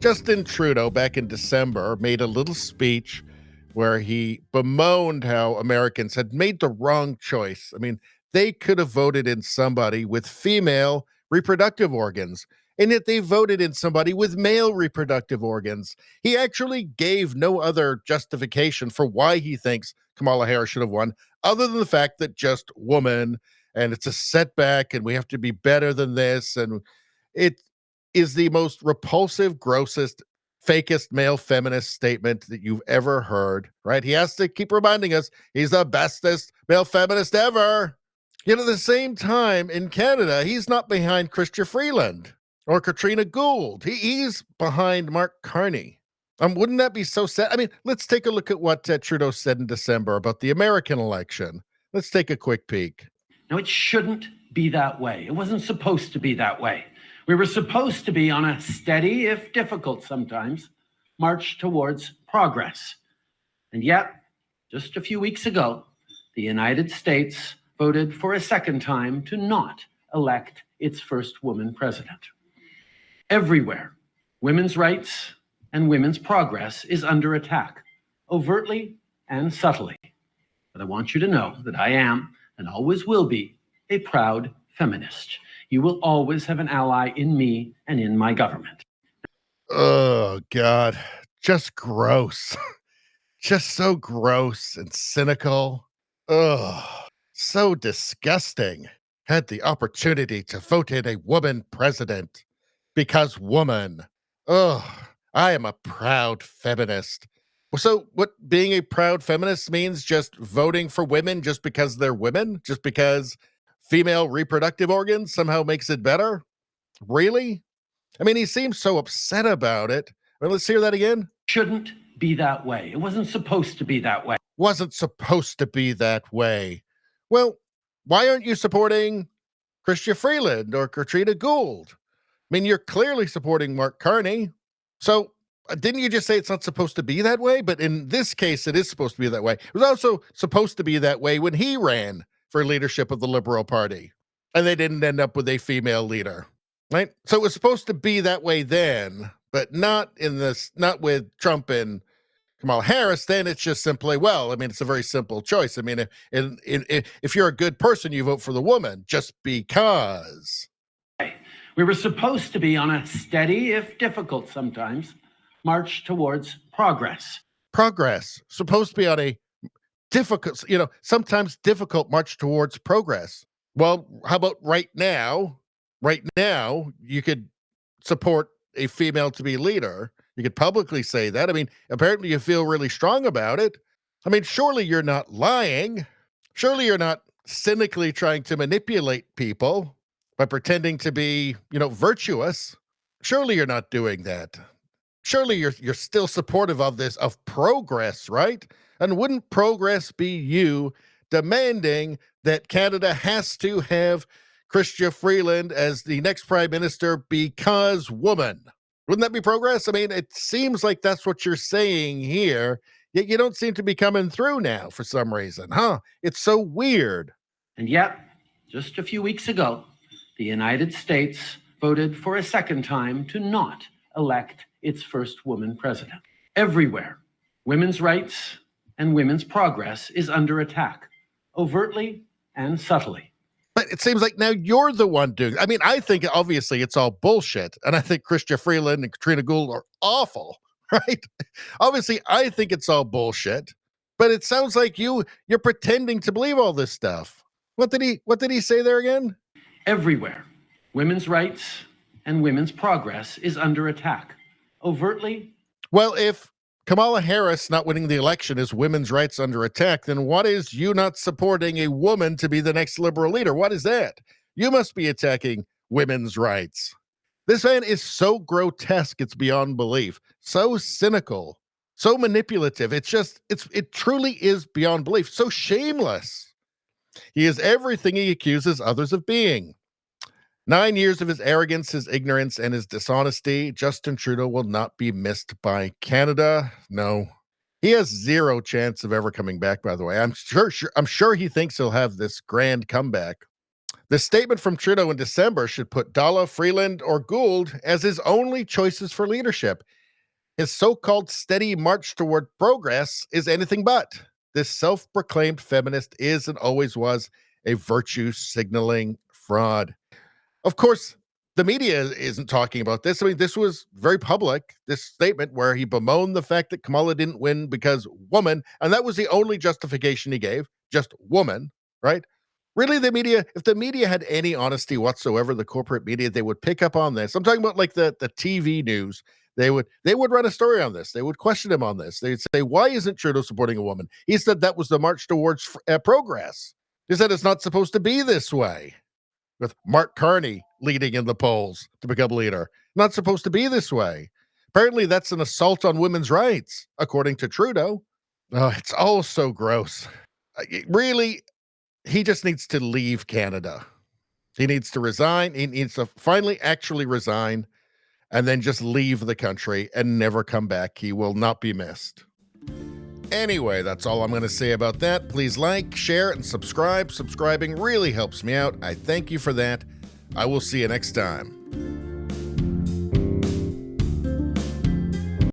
Justin Trudeau, back in December, made a little speech where he bemoaned how Americans had made the wrong choice. I mean, they could have voted in somebody with female reproductive organs, and yet they voted in somebody with male reproductive organs. He actually gave no other justification for why he thinks Kamala Harris should have won, other than the fact that just woman, and it's a setback, and we have to be better than this. And it is the most repulsive, grossest, fakest male feminist statement that you've ever heard, right? He has to keep reminding us he's the bestest male feminist ever. Yet at the same time, in Canada, he's not behind Chrystia Freeland or Katrina Gould. He's behind Mark Carney. Wouldn't that be so sad? I mean, let's take a look at what Trudeau said in December about the American election. Let's take a quick peek. Now, it shouldn't be that way. It wasn't supposed to be that way. We were supposed to be on a steady, if difficult sometimes, march towards progress. And yet, just a few weeks ago, the United States voted for a second time to not elect its first woman president. Everywhere, women's rights and women's progress is under attack, overtly and subtly. But I want you to know that I am, and always will be, a proud feminist. You will always have an ally in me and in my government. Oh, God. Just gross. Just so gross and cynical. Oh, so disgusting. Had the opportunity to vote in a woman president because woman. Oh, I am a proud feminist. So what being a proud feminist means? Just voting for women just because they're women? Just because female reproductive organs somehow makes it better? Really? I mean, he seems so upset about it. Well, let's hear that again. Shouldn't be that way. It wasn't supposed to be that way. Wasn't supposed to be that way. Well, why aren't you supporting Chrystia Freeland or Katrina Gould? I mean, you're clearly supporting Mark Carney. So didn't you just say it's not supposed to be that way? But in this case, it is supposed to be that way. It was also supposed to be that way when he ran for leadership of the Liberal Party, and they didn't end up with a female leader, right? So it was supposed to be that way then, but not with Trump and Kamala Harris. Then it's just simply, well, I mean, it's a very simple choice. I mean, if you're a good person, you vote for the woman just because. We were supposed to be on a steady, if difficult sometimes, march towards progress. Progress. Supposed to be on a difficult, sometimes difficult march towards progress. Well, how about right now? Right now, you could support a female to be leader. You could publicly say that. I mean, apparently you feel really strong about it. I mean, surely you're not lying. Surely you're not cynically trying to manipulate people by pretending to be, virtuous. Surely you're not doing that. Surely you're still supportive of this, of progress, right? And wouldn't progress be you demanding that Canada has to have Chrystia Freeland as the next prime minister because woman? Wouldn't that be progress? I mean, it seems like that's what you're saying here, yet you don't seem to be coming through now for some reason, huh? It's so weird. And yet, just a few weeks ago, the United States voted for a second time to not elect its first woman president. Everywhere, women's rights and women's progress is under attack, overtly and subtly. But it seems like now you're the one doing. I mean, I think obviously it's all bullshit, and I think Chrystia Freeland and Katrina Gould are awful, right? Obviously, I think it's all bullshit, but it sounds like you're pretending to believe all this stuff. What did he say there again? Everywhere, women's rights and women's progress is under attack, overtly. Well, if Kamala Harris not winning the election is women's rights under attack, then what is you not supporting a woman to be the next Liberal leader? What is that? You must be attacking women's rights. This man is so grotesque, it's beyond belief. So cynical, so manipulative. It truly is beyond belief. So shameless. He is everything he accuses others of being. 9 years of his arrogance, his ignorance, and his dishonesty, Justin Trudeau will not be missed by Canada. No. He has zero chance of ever coming back, by the way. I'm sure he thinks he'll have this grand comeback. The statement from Trudeau in December should put Dalla, Freeland, or Gould as his only choices for leadership. His so-called steady march toward progress is anything but. This self-proclaimed feminist is and always was a virtue signaling fraud. Of course, the media isn't talking about this. I mean, this was very public, this statement where he bemoaned the fact that Kamala didn't win because woman, and that was the only justification he gave, just woman, right? Really, the media, if the media had any honesty whatsoever, the corporate media, they would pick up on this. I'm talking about like the TV news. They would run a story on this. They would question him on this. They'd say, why isn't Trudeau supporting a woman? He said that was the march towards progress. He said it's not supposed to be this way, with Mark Carney leading in the polls to become leader. Not supposed to be this way. Apparently, that's an assault on women's rights, according to Trudeau. Oh, it's all so gross. Really, he just needs to leave Canada. He needs to resign. He needs to finally actually resign and then just leave the country and never come back. He will not be missed. Anyway, that's all I'm going to say about that. Please like, share, and subscribe. Subscribing really helps me out. I thank you for that. I will see you next time.